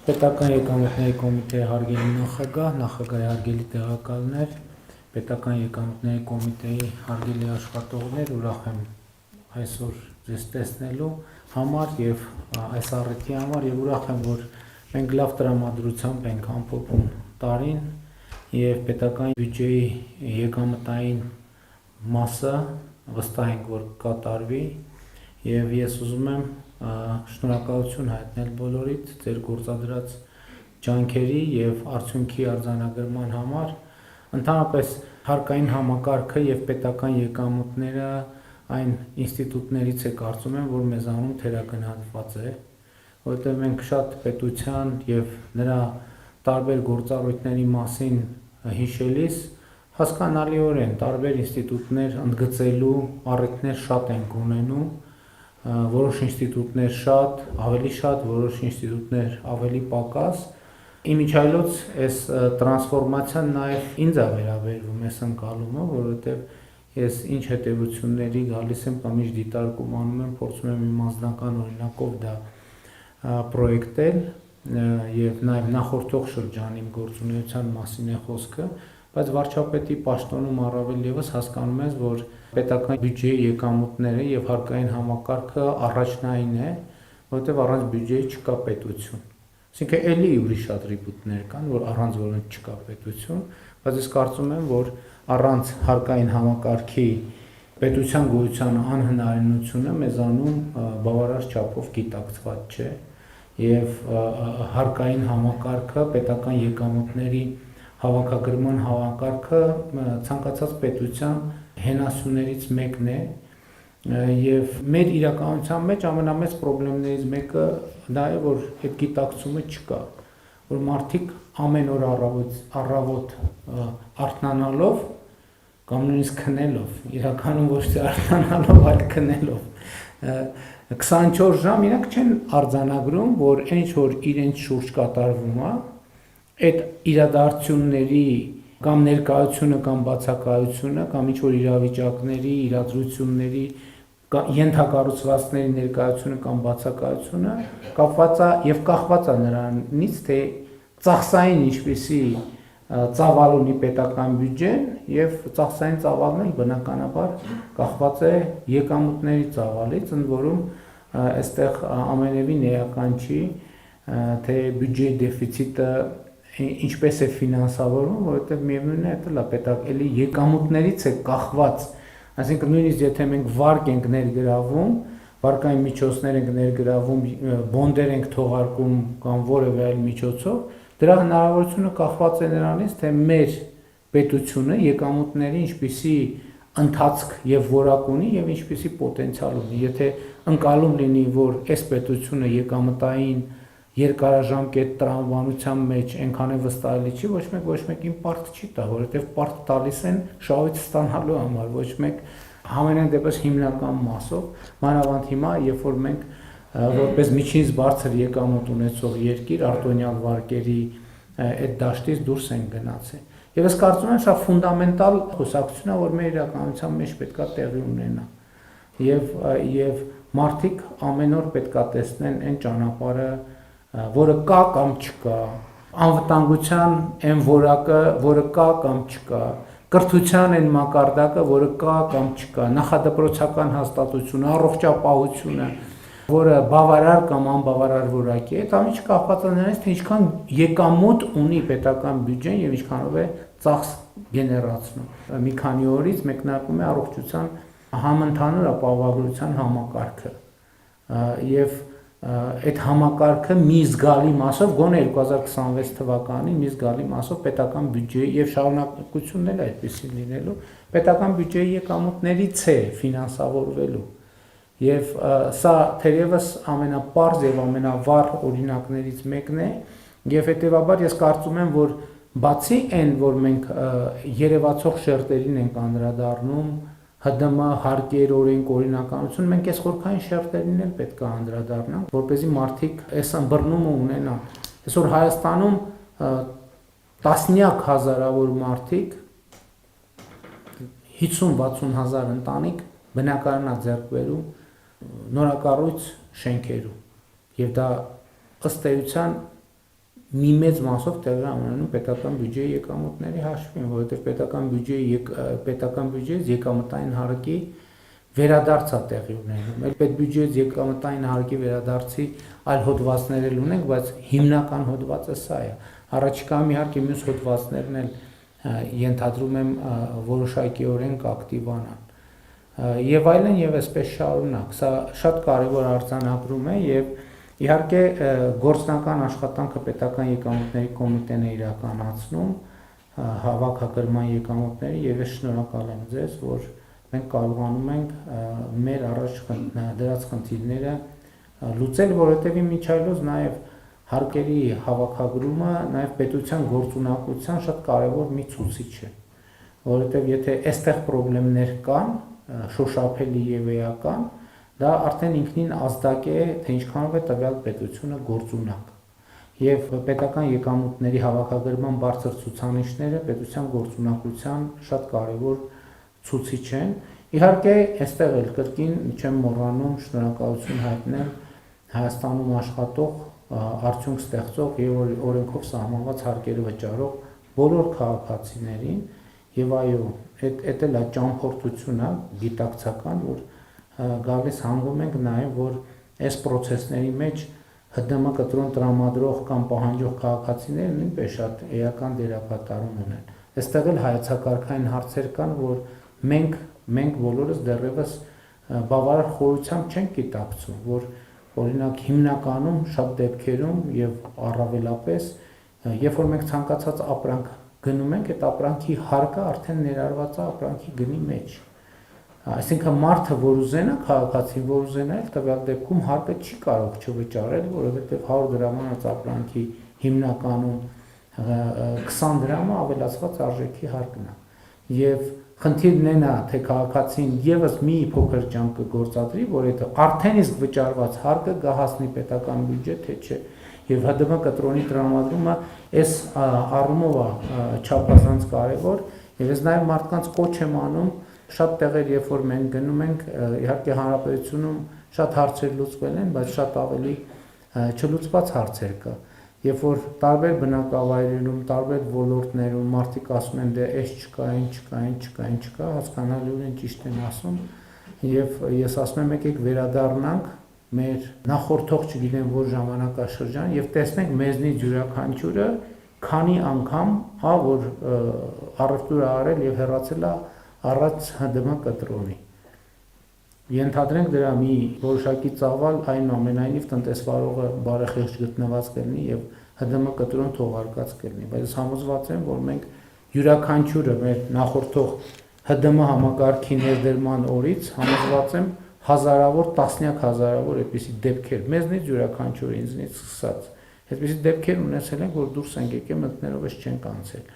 Պետական եկամուտների կոմիտեի հարգելի նախագահ, նախագահի հարգելի տեղակալներ, պետական եկամուտների կոմիտեի հարգելի աշխատողներ, ուրախ եմ այսօր ձեզ տեսնելու համար եւ այս առիթի համար եւ ուրախ եմ, որ մենք լավ տրամադրությամբ ենք ամփոփում տարին եւ պետական բյուջեի եկամտային մասը վստահ ենք, որ կատարվի եւ ես ուզում եմ շնորհակալություն հայտնել բոլորիդ ձեր գործադրած ջանքերի եւ արդյունքի արձանագրման համար։ Ընդհանրապես հարկային համակարգը եւ պետական եկամուտները այն ինստիտուտներից է կարծում եմ, որ մեզանում թերագնահատված է, որովհետեւ մենք շատ պետության եւ նրա տարբեր գործառույթների մասին հիշելիս հասկանալիորեն տարբեր ինստիտուտներ ընդգծելու առիթներ շատ ենք ունենում, որոշ ինստիտուտներ ավելի շատ, որոշ ինստիտուտներ ավելի պակաս։ Իմիջիայլոց այս տրանսֆորմացիան նաև ինձ է վերաբերվում այս ընկալումը, որովհետև ես ինչ հետևությունների գալիս եմ կամ ինչ դիտարկում անում եմ, փորձում եմ իմ անձնական օրինակով դա պրոյեկտել եւ նաև նախորդող շրջանի գործունեության մասին է խոսքը, բայց վարչապետի պաշտոնում առավել եւս հասկանում ես, որ պետական բյուջեի եկամուտները եւ հարկային համակարգը առաջնային է, որովհետեւ առանց բյուջեի չկա պետություն։ Այսինքն էլի ուրիշ ատրիբուտներ կան, որ առանց որոնց չկա պետություն, բայց ես կարծում եմ, որ առանց հարկային համակարգի պետության գոյության անհնարինությունը մեզանում բավարար չափով գիտակցված չէ եւ հարկային համակարգը պետական եկամուտների հավաքագրման հավաքարկը ցանկացած պետության հենասյուներից մեկն է եւ մեր իրականության մեջ ամենամեծ խնդիրներից մեկը դա է, որ այդ գիտակցումը չկա, որ մարդիկ ամեն օր առավոտ արթնանալով կամ նույնիսկ քնելով, իրականում ոչ թե արթնանալով, այլ քնելով 24 ժամ իրանք չեն արձանագրում, որ ինչ որ իրենց շուրջ կատարվում է, այդ իրադարձությունների կամ ներկայությունը կամ բացակայությունը կամ ինչ որ իրավիճակների, իրադրությունների ենթակառուցվածքների ներկայությունը կամ բացակայությունը կապված է եւ կախված է նրանից, թե ծախսային ինչպիսի ծավալ ունի պետական բյուջեն եւ ծախսային ծավալն էլ բնականաբար կախված է եկամուտների ծավալից, ընդ որում այստեղ ամենևին էական չի, թե բյուջեի դեֆիցիտը ինչպես է ֆինանսավորվում, որովհետև միևնույնն է, դա պետական եկամուտներից է կախված, այսինքն նույնիսկ եթե մենք վարկ ենք ներգրավում, վարկային միջոցներ ենք ներգրավում, բոնդեր ենք թողարկում կամ որևէ այլ միջոցով, դրա հնարավորությունը կախված է նրանից, թե մեր պետությունը եկամուտների ինչպիսի ընթացք եւ որակ ունի եւ ինչպիսի պոտենցիալ ունի, եթե ընկալում լինի, որ այս պետությունը եկամտային երկարաժամկետ տրամաբանության մեջ այնքան է վստահելի չի, ոչ մեկին պարտք չի տա, որովհետև պարտք տալիս են շահույթ ստանալու համար, ոչ մեկ համենայն դեպս հիմնական մասով, մանավանդ հիմա, երբ որ մենք որպես միջինից բարձր եկամուտ ունեցող երկիր արտոնյալ վարկերի այդ դաշտից դուրս են գնացել։ Եվ ես կարծում եմ, սա ֆունդամենտալ խոսակցություն է, որ մեր իրականության մեջ պետքա տեղի ունենա։ Եվ մարդիկ ամեն օր պետքա տեսնեն այն ճանապարհը, որը կա կամ չկա, անվտանգության այն որակը, որը կա կամ չկա, կրթության այն մակարդակը, որը կա կամ չկա, նախադպրոցական հաստատությունը, առողջապահությունը, որը բավարար կամ անբավարար որակի է, դա ինչ կապված է նրանից, թե ինչքան եկամուտ ունի պետական բյուջեն եւ ինչքանով է ծախս գեներացնում։ Մի քանի օրից մեկնարկում է առողջության համընդհանուր ապահովագրության համակարգը եւ այդ համակարգը մի զգալի մասով գոնե 2026 թվականին մի զգալի մասով պետական բյուջեի եւ շարունակությունն էլ այդպեսի լինելու պետական բյուջեի եկամուտներից է ֆինանսավորվելու եւ սա թերևս ամենապարզ եւ ամենավառ օրինակներից մեկն է եւ հետեւաբար ես կարծում եմ, որ բացի այն, որ մենք երևացող շերտերին ենք անդրադառնում ՀԴՄ հարկեր, օրենք, օրինականություն, մենք այս խորքային շերտերին էլ պետք է անդրադառնանք, որպեսզի մարդիկ այս ըմբռնումը ունենան։ Այսօր Հայաստանում տասնյակ հազարավոր մարդիկ 50-60 հազար ընտանիք բնակարանա ձեռք բերում նորակառույց շենքերում եւ դա ըստ էության մի մեծ մասով տեղի ունենում պետական բյուջեի եկամուտների հաշվին, որովհետև պետական բյուջեից եկամտային հարկի վերադարձ է տեղի ունենում։ Այլ պետբյուջեից եկամտային հարկի վերադարձի այլ հոդվածներ էլ ունենք, բայց հիմնական հոդվածը սա է։ Առաջիկայում իհարկե մյուս հոդվածներն էլ ենթադրում եմ որոշակիորեն կակտիվանան։ Եվ այլն եւ այսպես շարունակ։ Սա շատ կարեւոր արձանագրում է եւ իհարկե գործնական աշխատանքը պետական եկամուտների կոմիտեն է իրականացնում հավաքագրման եկամուտների եւ ես շնորհակալ եմ ձեզ, որ մենք կարողանում ենք մեր առաջ դրած խնդիրները լուծել, որովհետեւ միջայլոց նաեւ հարկերի հավաքագրումը նաեւ պետության գործունակության շատ կարեւոր մի ցուցիչ է, որովհետեւ եթե այստեղ խնդիրներ կան, շոշափելի եւ էական, դա արդեն ինքնին ազդակ է, թե ինչքանով է տվյալ պետությունը գործունակ։ Եվ պետական եկամուտների հավաքագրման բարձր ցուցանիշները պետության գործունակության շատ կարևոր ցուցիչ են։ Իհարկե, այստեղ էլ կրկին չեմ մոռանում շնորհակալություն հայտնել Հայաստանում աշխատող, արդյունք ստեղծող եւ օրենքով սահմանված հարկերը վճարող բոլոր քաղաքացիներին եւ այո, այդ էլ է ճամփորդությունը գիտակցական, որ գալիս հանգում ենք նաեւ, որ այս process-ների մեջ ՀԴՄ կտրոն տրամադրող կամ պահանջող քաղաքացիները նույնպես շատ էական դերակատարում ունեն։ Այստեղ էլ հայեցակարգային հարցեր կան, որ մենք բոլորս դեռևս բավարար խորությամբ չենք գիտակցում, որ օրինակ հիմնականում շատ դեպքերում եւ առավելապես երբ որ մենք ցանկացած ապրանք գնում ենք, այդ ապրանքի հարկը արդեն ներառված է ապրանքի գնի մեջ։ Այսինքն մարդը, որ ուզենա, քաղաքացին, որ ուզենա, տվյալ դեպքում հարկը չի կարող չվճարել, որովհետև 100 դրամանոց ապրանքի հիմնականում 20 դրամը ավելացված արժեքի հարկն է։ Եվ խնդիրն այն է, թե քաղաքացին եւս մի փոքր ջանք կգործադրի, որ այդ արդեն իսկ վճարված հարկը գահացնի պետական բյուջե, թե չէ։ Եվ ՀԴՄ կտրոնի տրամադրումը այս առումով է չափազանց կարևոր, եւ ես նաեւ մարդկանց կոչ եմ անում շատ տեղեր, երբ որ մենք գնում ենք, իհարկե հանրապետությունում շատ հարցեր լուծվել են, բայց շատ ավելի չլուծված հարցեր կա։ Երբ որ տարբեր բնակավայրերում, տարբեր ոլորտներում մարդիկ ասում են, դե այս չկա, այն չկա, հասկանալիորեն ճիշտ են ասում, եւ ես ասում եմ, եկեք վերադառնանք մեր նախորդող չգիտեմ որ ժամանակաշրջան եւ տեսնենք մեզնից յուրաքանչյուրը քանի անգամ որ առևտուր արել եւ հեռացել է առած ՀԴՄ կտրոնի։ Ենթադրենք դրա մի որոշակի ծավալ այնուամենայնիվ տնտեսվարողը բարեխիղճ գտնված կլինի եւ ՀԴՄ կտրոն թողարկած կլինի, բայց համոզված եմ, որ մենք յուրաքանչյուրը մեր նախորդող ՀԴՄ համակարգի ներդրման օրից համոզված եմ հազարավոր, տասնյակ հազարավոր այդպիսի դեպքեր, մեզնից յուրաքանչյուրը ինձնից սկսած, այդպիսի դեպքեր ունեցել ենք, որ դուրս ենք եկել մտներով էս չենք անցել։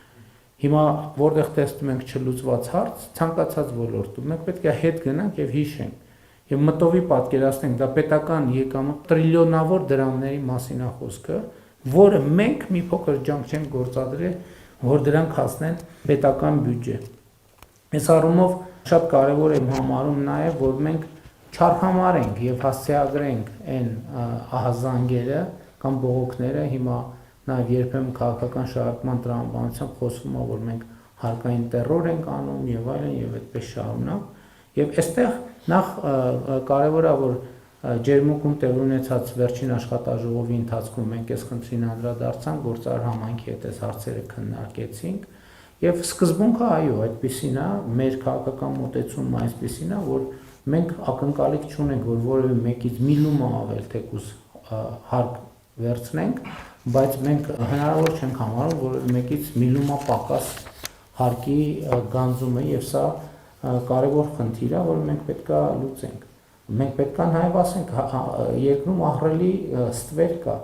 Հիմա որտեղ տեսնում ենք չլուծված հարց, ցանկացած ոլորտում մենք պետք է հետ գնանք եւ հիշենք։ Եվ մտովի պատկերացնենք, դա պետական եկամուտ տրիլիոնավոր դրամների մասին է խոսքը, որը մենք մի փոքր ջանք չենք գործադրել, որ դրանք հասնեն պետական բյուջե։ Այս առումով շատ կարեւոր է համարում նաեւ, որ մենք չարհամարենք եւ հասցեագրենք այն ահազանգերը կամ բողոքները հիմա նաեւ երբեմն քաղաքական շարժման տրամաբանությամբ խոսվում է, որ մենք հարկային տերրոր ենք անում եւ այլն եւ այդպես շարունակ։ Եվ այստեղ նախ կարեւոր է, որ ջերմուկում տեղ ունեցած վերջին աշխատաժողովի ընթացքում մենք այս խնդրին անդրադարձանք, գործարար համայնքի հետ այս հարցերը քննարկեցինք եւ սկզբունքը այո, այդպեսին է, մեր քաղաքական մոտեցումը այսպեսին է, որ մենք ակնկալիք չունենք, որ որևէ մեկից մի լումա ավել թեկուզ հարկ վերցնենք, բայց մենք հնարավոր չենք համարում, որ մեկից մի լումա պակաս հարկի գանձումը եւ սա կարևոր խնդիր է, որ մենք պետքա լուծենք։ Մենք պետք է նաև ասենք երկրում ահռելի ստվեր կա։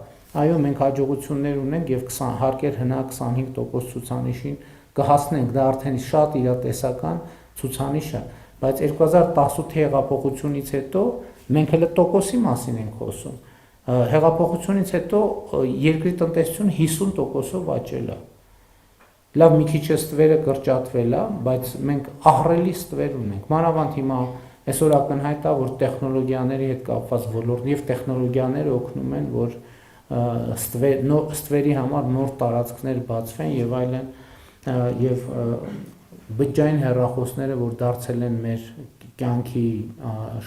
Այո, մենք հաջողություններ ունենք եւ 20 հարկեր հնա 25% ցուցանիշին կհասնենք, դա արդեն շատ իրատեսական ցուցանիշ է, բայց 2018 հեղափոխությունից հետո մենք հենց տոկոսի մասին ենք խոսում։ Հեղափոխությունից հետո երկրի տնտեսությունը 50%-ով աճել է։ Լավ, մի քիչ ստվերը կրճատվել է, բայց մենք ահռելի ստվեր ունենք։ Մանավանդ հիմա այսօր ակնհայտ է, որ տեխնոլոգիաների հետ կապված ոլորտն եւ տեխնոլոգիաները օգնում են, որ ստվերի համար նոր տարածքներ բացվեն եւ այլն եւ բջջային հեռախոսները, որ դարձել են մեր կյանքի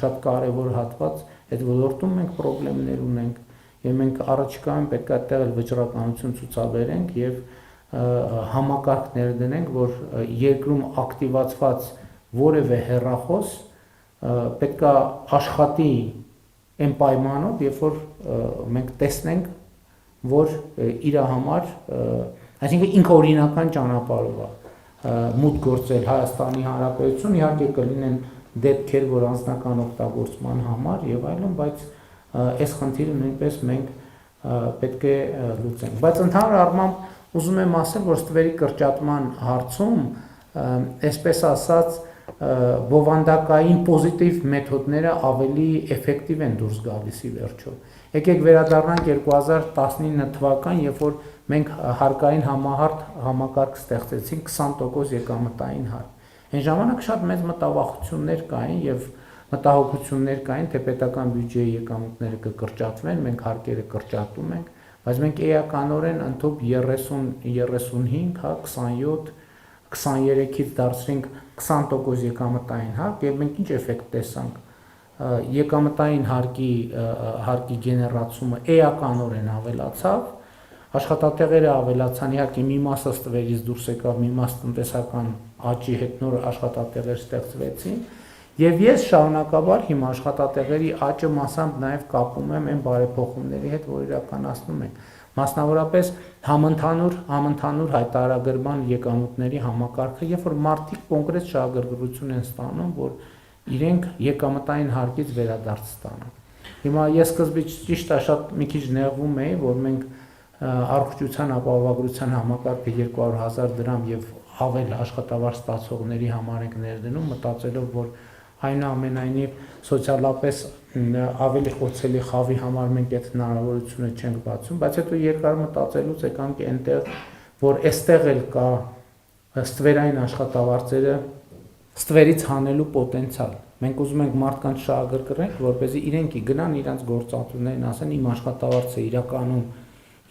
շատ կարևոր հատված, այդ ոլորտում մենք խնդիրներ ունենք եւ մենք առաջիկայում պետք է այդտեղ վճռականություն ցուցաբերենք եւ համակարգ ներդնենք, որ երկրում ակտիվացված որևէ հեռախոս պետք է աշխատի այն պայմանով, երբ որ մենք տեսնենք, որ իր համար, այսինքն ինքնօրինական ճանապարհով է մուտք գործել Հայաստանի Հանրապետություն, իհարկե կլինեն դեպքեր, որ անձնական օգտագործման համար եւ այլն, բայց այս խնդիրը նույնպես մենք պետք է լուծենք։ Բայց ընդհանուր առմամբ ուզում եմ ասել, որ ստվերի կրճատման հարցում, այսպես ասած, բովանդակային պոզիտիվ մեթոդները ավելի էֆեկտիվ են դուրս գալիս ի վերջո։ Եկեք վերադառնանք 2019 թվական, երբ որ մենք հարկային համակարգ ստեղծեցինք 20% եկամտային հարկ։ Այն ժամանակ շատ մեծ մտավախություններ կային եւ մտահոգություններ կային, թե պետական բյուջեի եկամուտները կկրճատվեն, մենք հարկերը կրճատում ենք, բայց մենք էականորեն ընդհանուր 30-35, 27 23-ից դարձրինք 20% եկամտային հարկ եւ մենք ինչ էֆեկտ տեսանք։ Եկամտային հարկի գեներացումը էականորեն ավելացավ, աշխատատեղերը ավելացան, իհարկե մի մասը ստվերից դուրս եկավ, մի մասը տնտեսական աճի հետ նոր աշխատատեղեր ստեղծվեցին եւ ես շարունակաբար հիմա աշխատատեղերի աճը մասամբ նաեւ կապում եմ այն բարեփոխումների հետ, որ իրականացնում ենք։ Մասնավորապես համընդհանուր հայտարարագրման եկամուտների համակարգը, երբ որ մարդիկ կոնկրետ շահագրգռություն են ստանում, որ իրենք եկամտային հարկից վերադարձ ստանան։ Հիմա ես սկզբից ճիշտ է շատ մի քիչ նեղվում էի, որ մենք առողջության ապահովագրության համակարգը 200,000 դրամ եւ ավել աշխատավարձ ստացողների համար ենք ներդնում, մտածելով, որ այնուամենայնիվ սոցիալապես ավելի խոցելի խավի համար մենք այդ հնարավորությունը չենք բացում, բայց հետո երկար մտածելուց եկանք այնտեղ, որ այստեղ էլ կա ստվերային աշխատավարձերը ստվերից հանելու պոտենցիալ։ Մենք ուզում ենք մարդկանց շահագրգռենք, որպեսզի իրենք գնան իրանց գործատուներին, ասեն իմ աշխատավարձը իրականում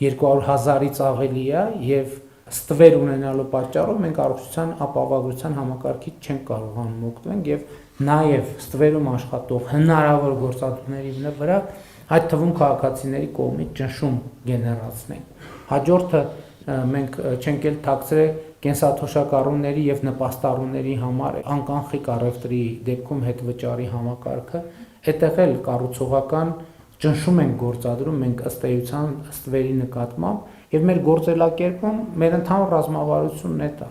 200,000-ից ավելի է եւ ստվեր ունենալու պատճառով մենք առողջության ապահովագրության համակարգից չենք կարողանում օգտվել եւ նաեւ ստվերում աշխատող հնարավոր գործատուների վրա այդ թվում քաղաքացիների կողմից ճնշում գեներացնենք։ Հաջորդը մենք չենք էլ թաքցրել կենսաթոշակառուների եւ նպաստառուների համար անկանխիկ առևտրի դեպքում հետվճարի համակարգը, այդտեղ էլ կառուցողական ճնշում ենք գործադրում մենք ըստ էության ստվերի նկատմամբ եւ մեր գործելակերպում մեր ընդհանուր ռազմավարությունն է դա։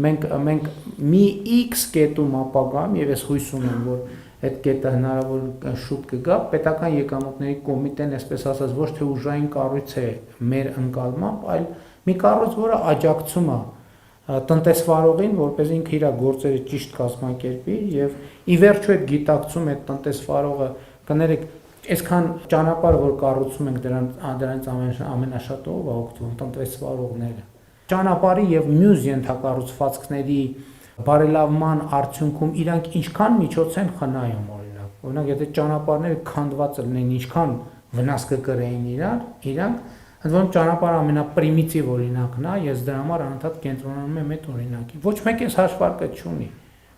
Մենք մի X կետում ապագայում եւ ես հույս ունեմ, որ այդ կետը հնարավոր շուտ կգա, պետական եկամուտների կոմիտեն, այսպես ասած, ոչ թե ուժային կառույց է մեր ընկալմամբ, այլ մի կառույց, որը աջակցում է տնտեսվարողին, որպեսզի ինքը իր գործերը ճիշտ կազմակերպի եւ ի վերջո այդ գիտակցում այդ տնտեսվարողը կներեք այսքան ճանապարհ որ կառուցում ենք դրանից ամենաշատը ով է օգտվում տնտեսվարողները ճանապարհի եւ մյուս ենթակառուցվածքների բարելավման արդյունքում իրանք ինչքան միջոց են խնայում օրինակ եթե ճանապարհները քանդված լինեն ինչքան վնաս կկրեին իրանք ընդ որում ճանապարհը ամենապրիմիտիվ օրինակն է ես դրա համար անընդհատ կենտրոնանում եմ այդ օրինակին ոչ մեկ էս հաշվարկը չունի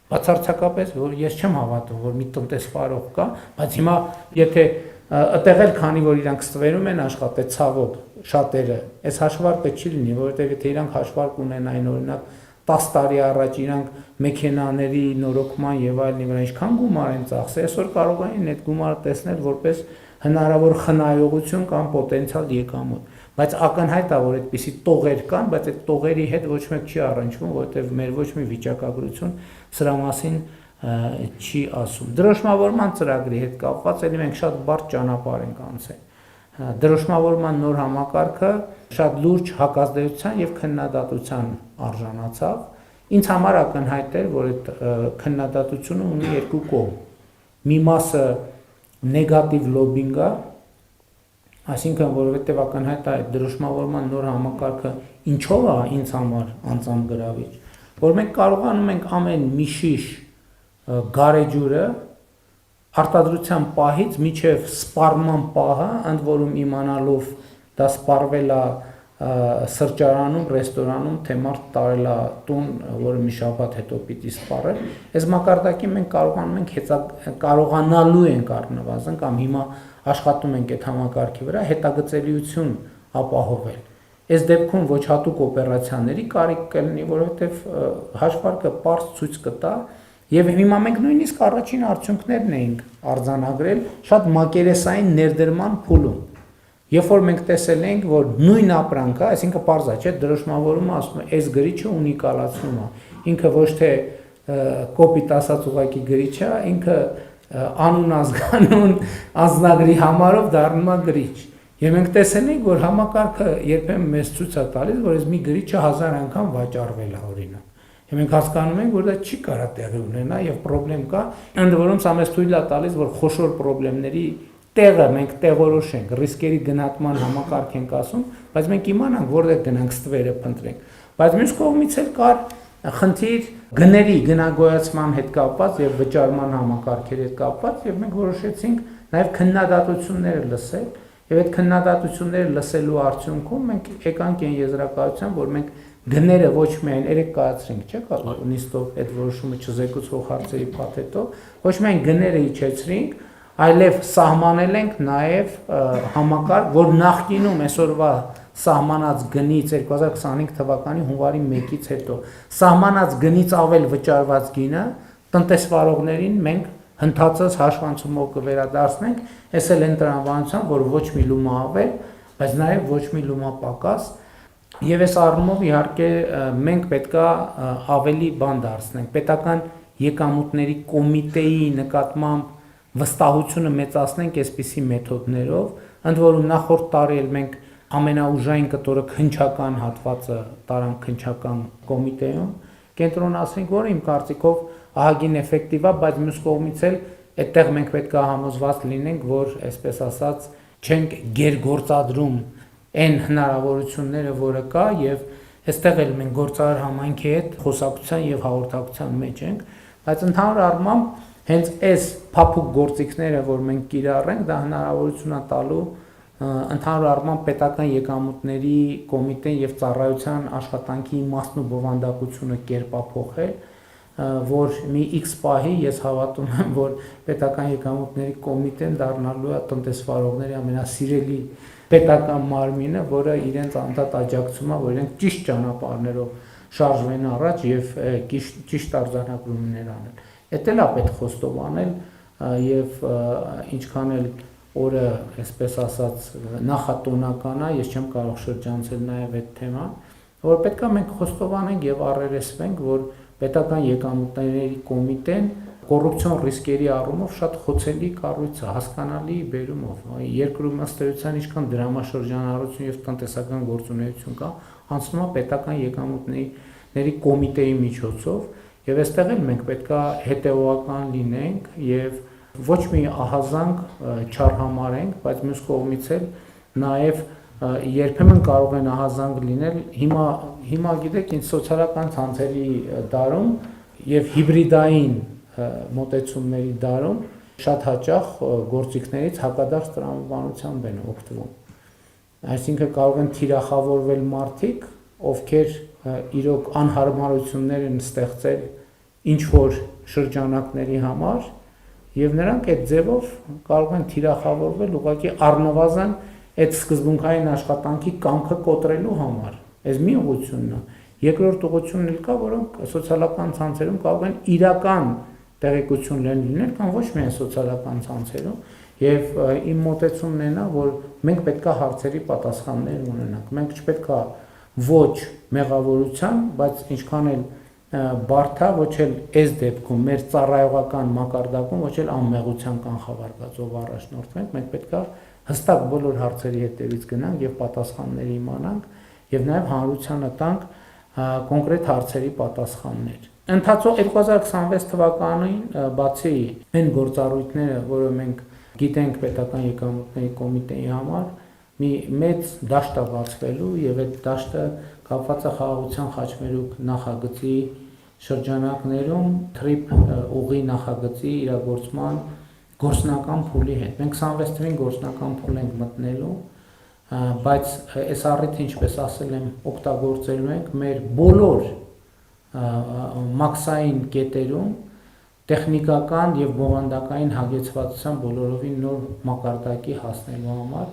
բացարձակապես որ ես չեմ հավատում որ մի տնտեսվարող կա բայց հիմա եթե այդտեղ էլ քանի որ իրանք ստվերում են աշխատել ցավոք շատերը այս հաշվարկը չի լինի որովհետեւ եթե իրանք հաշվարկ ունենային օրինակ 10 տարի առաջ իրանք մեքենաների նորոգման եւ այլնի վրա ինչքան գումար են ծախսել այսօր կարող են այդ գումարը տեսնել որպես հնարավոր խնայողություն կամ պոտենցիալ եկամուտ բայց ակնհայտ է որ այդպիսի տողեր կան բայց այդ տողերի հետ ոչ մեկ չի առնչվում որովհետեւ մեր ոչ մի վիճակագրություն սրա մասին չի ասում դրոշմավորման ծրագրի հետ կապված ելի մենք շատ բարդ ճանապարհ ենք անցել դրոշմավորման նոր համակարգը շատ լուրջ հակազդեցության եւ քննադատության արժանացավ ինձ համար ակնհայտ էր որ այդ քննադատությունը ունի երկու կողմ մի մասը նեգատիվ լոբինգ է այսինքն որովհետեւ ակնհայտ է այդ դրոշմավորման նոր համակարգը ինչով է ինձ համար անձամբ գրավիչ որ մենք կարողանում ենք ամեն մի շիշ գարեջուրը արտադրության պահից միջև սպառման պահը ընդ որում իմանալով դա սպառվել է սրճարանում, ռեստորանում, թե մարդ տարել է տուն, որը մի շաբաթ հետո պիտի սպառել, այս մակարդակի մենք կարողանալու ենք առնվազն կամ հիմա աշխատում ենք այդ համակարգի վրա հետագծելիություն ապահովել։ Այս դեպքում ոչ հատուկ օպերացիաների կարիք կլինի, որովհետև հաշվարկը պարզ ցույց կտա, եւ հիմա մենք նույնիսկ առաջին արդյունքներն էինք արձանագրել շատ մակերեսային ներդրման փուլում։ Երբ որ մենք տեսել ենք, որ նույն ապրանքը, այսինքն պարզ է, չէ՞, դրոշմավորումը ասում է, այս գրիչը ունիկալացնում է, ինքը ոչ թե կոպիտ ասած ուղղակի գրիչ է, ինքը անուն ազգանուն անձնագրի համարով դառնում է գրիչ։ Եվ մենք տեսել ենք, որ համակարգը երբեմն մեզ ցույց է տալիս, որ այս մի գրիչը 1000 անգամ վաճառվել է օրինակ։ Եվ մենք հասկանում ենք, որ դա չի կարա տեղի ունենա եւ խնդրեմ կա, ընդ որում սա մեզ թույլ է տալիս, որ խոշոր խնդիրների տեղը մենք տեղորոշենք, ռիսկերի գնահատման համակարգ ենք ասում, բայց մենք իմանանք, որտեղ գնանք ստվերը փնտրենք։ Բայց մյուս կողմից էլ կար խնդիր գների գնագոյացման հետ կապված եւ վճարման համակարգերի հետ կապված, եւ մենք որոշեցինք նաեւ քննադատությունները լսել, եւ այդ քննադատությունները լսելու արդյունքում մենք եկանք այն եզրակացության, որ մենք գները ոչ միայն երեք կայացրինք, չէ՞, նիստով այդ որոշումը չզեկուցող հարցերի փաթեթով, ոչ միայն գները իջեցրինք, այլև սահմանել ենք նաև համակարգ, որ նախկինում այսօրվա սահմանած գնից 2025 թվականի հունվարի 1-ից հետո սահմանած գնից ավել վճարված գինը տնտեսվարողներին մենք հնդածած հաշվանցումով կվերադարձնենք, այս էլ են տրամաբանությամբ, որ ոչ մի լումա ավել, բայց նաև ոչ մի լումա պակաս, եւ այս առումով իհարկե մենք պետքա ավելի բան դարձնենք, պետական եկամուտների կոմիտեի նկատմամբ վստահությունը մեծացնենք այսպիսի մեթոդներով, ընդ որում նախորդ տարի էլ մենք ամենաուժային կտորը քննչական հատվածը տարանք քննչական կոմիտեում, կենտրոնացրինք, որը իմ կարծիքով ահագին էֆեկտիվ է, բայց մյուս կողմից էլ այդտեղ մենք պետք է համոզված լինենք, որ այսպես ասած չենք գերգործադրում այն հնարավորությունները, որը կա, եւ այստեղ էլ մենք գործարար համայնքի հետ խոսակցության եւ հաղորդակցության մեջ ենք, բայց ընդհանուր առմամբ հենց այս փափուկ գործիքները, որ մենք կիրառենք, դա հնարավորություն է տալու ընդհանուր առմամբ պետական եկամուտների կոմիտեն եւ ծառայության աշխատանքի իմաստն ու բովանդակությունը կերպափոխել, որ մի X պահի ես հավատում եմ, որ պետական եկամուտների կոմիտեն դառնալու է տնտեսվարողների ամենասիրելի պետական մարմինը, որը իրենց անդադ աջակցում է, որ իրենք ճիշտ ճանապարհներով շարժվեն առաջ եւ ճիշտ արձանագրումներ անեն։ Էդ էլ է պետք խոստովանել եւ ինչքան էլ օրը, այսպես ասած, նախատոնական է, ես չեմ կարող շրջանցել նաեւ այդ թեման, որ պետքա մենք խոստովանենք եւ առերեսվենք, որ պետական եկամուտների կոմիտեն կոռուպցիոն ռիսկերի առումով շատ խոցելի կառույց է, հասկանալի բերումով։ Երկրում ըստ էության ինչքան դրամաշրջանառություն եւ տնտեսական գործունեություն կա, անցնում է պետական եկամուտների կոմիտեի միջոցով, եւ այստեղ էլ մենք պետքա հետեւողական լինենք եւ ոչ մի ահազանգ չարհամարենք, բայց մյուս կողմից էլ նաեւ երբեմն կարող են ահազանգ լինել, հիմա գիտեք, ինչ սոցիալական ցանցերի դարում եւ հիբրիդային մոտեցումների դարում շատ հաճախ գործիքներից հակադարձ տրամաբանությամբ են օգտվում։ Այսինքն կարող են թիրախավորվել մարդիկ, ովքեր իրոք անհարմարություններ են ստեղծել ինչ որ շրջանակների համար, եւ նրանք այդ ձևով կարող են թիրախավորվել ուղղակի առնվազն այդ սկզբունքային աշխատանքի կամքը կոտրելու համար։ Այս մի ուղղությունն է։ Երկրորդ ուղղությունն էլ կա, որոնք սոցիալական ցանցերում կարող են իրական տեղեկություն լինել, կամ ոչ միայն սոցիալական ցանցերում, եւ իմ մոտեցումն է նա, որ մենք պետք է հարցերի պատասխաններ ունենանք։ Մենք չպետք է ոչ մեղավորության, բայց ինչքան էլ բարդ է, ոչ էլ այս դեպքում մեր ծառայողական մակարդակում ոչ էլ անմեղության կանխավարկածով առաջնորդվենք, մենք պետք է հստակ բոլոր հարցերի հետևից գնանք եւ պատասխաններ իմանանք եւ նաեւ հանրությանը տանք կոնկրետ հարցերի պատասխաններ։ Ընթացող 2026 թվականին բացի այն գործառույթները, որը մենք գիտենք պետական եկամուտների կոմիտեի համար, մի մեծ դաշտ է բացվելու եւ այդ դաշտը կապված է խաղաղության խաչմերուկ նախագծի շրջանակներում թրիփ ուղի նախագծի իրագործման գործնական փուլի հետ։ Մենք 26 թվականին գործնական փուլ ենք մտնելու բայց այս առիթը, ինչպես ասել եմ, օգտագործելու ենք մեր բոլոր մաքսային կետերում տեխնիկական եւ բովանդակային հագեցվածության բոլորովին նոր մակարդակի հասնելու համար,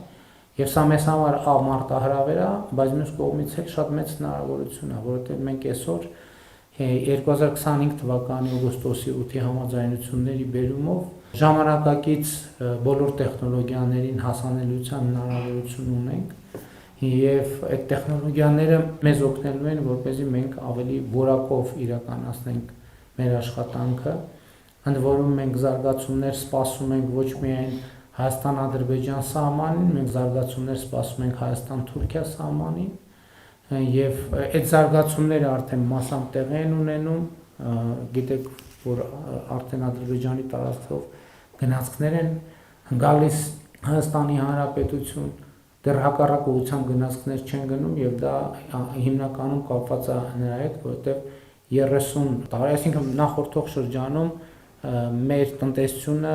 եւ սա մեզ համար մարտահրավեր է, բայց մյուս կողմից էլ շատ մեծ հնարավորություն է, որովհետեւ մենք այսօր 2025 թվականի օգոստոսի 8-ի համաձայնությունների բերումով ժամանակակից բոլոր տեխնոլոգիաներին հասանելիության հնարավորություն ունենք եւ այդ տեխնոլոգիաները մեզ օգնելու են, որպեսզի մենք ավելի որակով իրականացնենք մեր աշխատանքը, ընդ որում մենք զարգացումներ սպասում ենք ոչ միայն Հայաստան-Ադրբեջան սահմանին, մենք զարգացումներ սպասում ենք Հայաստան-Թուրքիա սահմանին եւ այդ զարգացումները արդեն մասամբ տեղի են ունենում, գիտեք, որ արդեն Ադրբեջանի տարածքով գնացքներ են գալիս Հայաստանի Հանրապետություն, դեռ հակառակ ուղղությամբ գնացքներ չեն գնում եւ դա հիմնականում կապված է նրա հետ, որովհետեւ 30 տարի, այսինքն նախորդող շրջանում մեր տնտեսությունը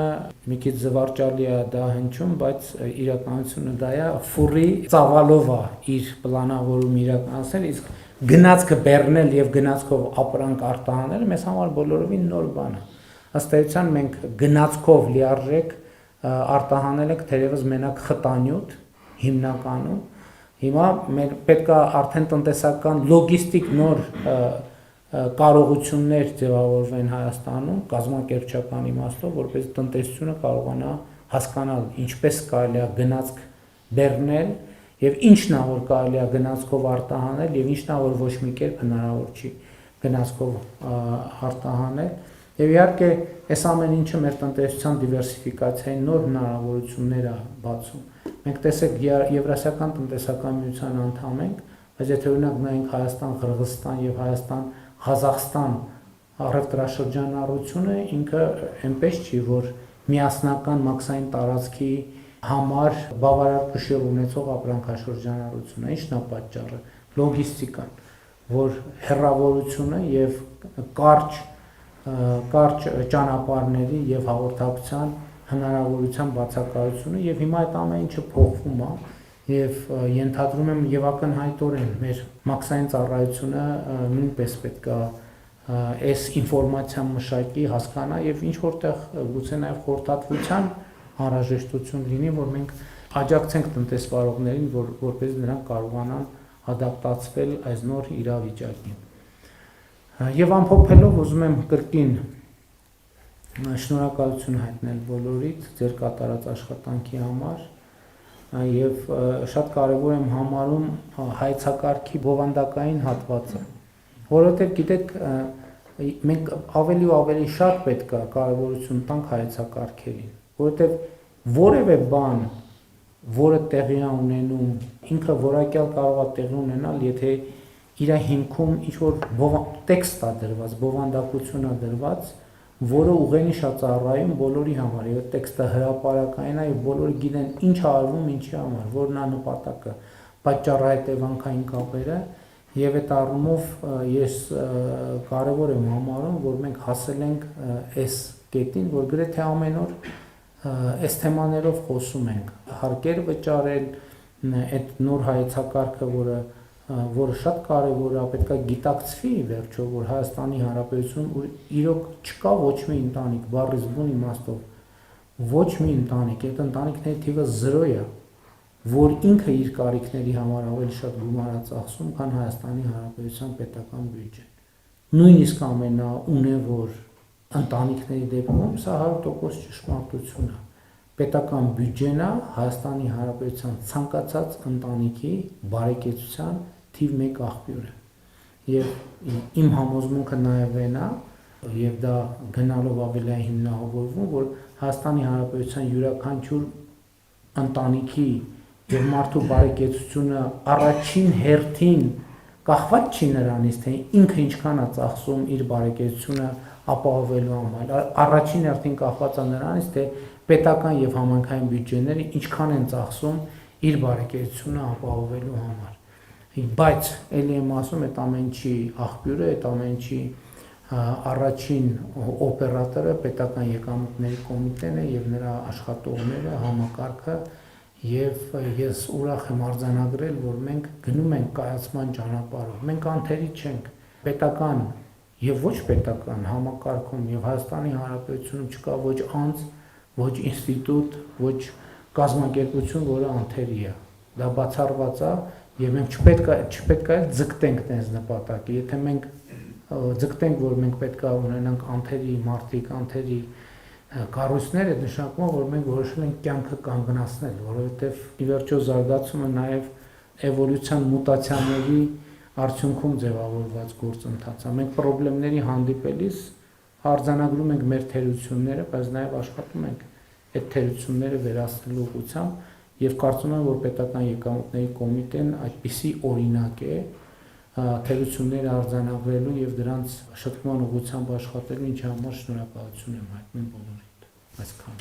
մի քիչ զվարճալի է դա հնչում, բայց իրականությունը դա է, ֆուրի ծավալով է իր պլանավորումը իրականացնել, իսկ գնացքը բեռնել եւ գնացքով ապրանք արտահանել մեզ համար բոլորովին նոր բան է։ Ըստ էության մենք գնացքով լիարժեք արտահանել ենք թերևս մենակ խտանյութ հիմնականում։ Հիմա մեր պետք է արդեն տնտեսական լոգիստիկ նոր կարողություններ ձևավորվեն Հայաստանում կազմակերպչական իմաստով, որպես տնտեսությունը կարողանա հասկանալ ինչպես կարելի է գնացք բեռնել եւ ինչն է որ կարելի է գնացքով արտահանել եւ ինչն է որ ոչ մի կերպ հնարավոր չի գնացքով արտահանել եւ իհարկե այս ամեն ինչը մեր տնտեսության դիվերսիֆիկացիայի նոր հնարավորություններ է բացում։ Մենք տեսեք Եվրասիական տնտեսական միության անդամ ենք, բայց եթե օրինակ նայենք Հայաստան, Ղրղստան եւ Հայաստան Ղազախստան առևտրաշրջանառությունը ինքը այնպես չի, որ միասնական մաքսային տարածքի համար բավարար կշիռ ունեցող ապրանքաշրջանառություն է, ինչն է պատճառը, լոգիստիկան, որ հեռավորությունը եւ կարճ ճանապարհների եւ հաղորդակցության հնարավորության բացակայությունը եւ հիմա այդ ամեն ինչը փոխվում է եւ ենթադրում եմ եւ ակնհայտորեն մեր մաքսային ծառայությունը նույնպես պետք է այս ինֆորմացիան մշակի, հասկանա եւ ինչ որտեղ գուցե նաեւ խորհրդատվության անհրաժեշտություն լինի, որ մենք աջակցենք տնտեսվարողներին, որպես նրանք կարողանան ադապտացվել այս նոր իրավիճակին։ Եվ ամփոփելով ուզում եմ կրկին շնորհակալություն հայտնել բոլորիդ ձեր կատարած աշխատանքի համար եւ շատ կարեւոր եմ համարում հայեցակարգի բովանդակային հատվածը, որովհետեւ գիտեք մենք ավելի ու ավելի շատ պետք է կարևորություն տանք հայեցակարգերին, որովհետեւ որևէ բան, որը տեղի է ունենում, ինքը որակյալ կարող է տեղի ունենալ, եթե իր հիմքում ինչ-որ տեքստ է դրված, բովանդակություն է դրված, որը ուղենիշ է ծառայում բոլորի համար, եւ տեքստը հրապարակային է եւ բոլորը գիտեն ինչ է արվում, ինչի համար, որն է նպատակը, պատճառահետևանքային կապերը, եւ այդ առումով ես կարեւոր եմ համարում, որ մենք հասել ենք այս կետին, որ գրեթե ամեն օր այս թեմաներով խոսում ենք, հարկեր վճարել, այդ նոր հայեցակարգը, որը շատ կարևոր է, պետք է գիտակցվի վերջո, որ Հայաստանի Հանրապետությունում իրոք չկա ոչ մի ընտանիք, բառի զգուն իմաստով, ոչ մի ընտանիք, այդ ընտանիքների թիվը 0 է, որ ինքը իր կարիքների համար ավելի շատ գումար է ծախսում, քան Հայաստանի Հանրապետության պետական բյուջեն։ Նույնիսկ ամենաունևոր ընտանիքների դեպքում սա 100% ճշմարտություն է։ Պետական բյուջեն է Հայաստանի Հանրապետության ցանկացած ընտանիքի բարեկեցության թիվ 1 աղբյուրը։ Եվ իմ համոզմունքը նաև այն է, եւ դա գնալով ավելի է հիմնավորվում, որ Հայաստանի Հանրապետության յուրաքանչյուր ընտանիքի եւ մարդու բարեկեցությունը առաջին հերթին կախված չի նրանից, թե ինքը ինչքան է ծախսում իր բարեկեցությունը ապահովելու համար, առաջին հերթին կախված է նրանից, թե պետական եւ համայնքային բյուջեները ինչքան են ծախսում իր բարեկեցությունը ապահովելու համար։ Բայց ելի եմ ասում, այդ ամեն ինչի աղբյուրը, այդ ամեն ինչի առաջին օպերատորը պետական եկամուտների կոմիտեն է եւ նրա աշխատողները, համակարգը Եվ ես ուրախ եմ արձանագրել, որ մենք գնում ենք կայացման ճանապարհով։ Մենք անթերի չենք, պետական եւ ոչ պետական համակարգում եւ Հայաստանի Հանրապետությունում չկա ոչ անձ, ոչ ինստիտուտ, ոչ կազմակերպություն, որը անթերի է։ Դա բացառված է եւ մենք չպետք է ձգտենք այս նպատակի։ Եթե մենք ձգտենք, որ մենք պետք է ունենանք անթերի մարդիկ, անթերի կառույցներ, այդ նշանակում է, որ մենք որոշել ենք կյանքը կանգնացնել, որովհետեւ ի վերջո զարգացումը նաեւ էվոլյուցիան մուտացիաների արդյունքում ձևավորված գործընթաց է։ Մենք խնդիրների հանդիպելիս արձանագրում ենք մեր թերությունները, բայց նաև աշխատում ենք այդ թերությունները վերացնելու ուղղությամբ եւ կարծում եմ, որ պետական եկամուտների կոմիտեն այդպիսի օրինակ է թերությունները արձանագրելու եւ դրանց շտկման ուղղությամբ աշխատելու, ինչի համար շնորհակալություն եմ հայտնում բոլորիդ։ Այսքան։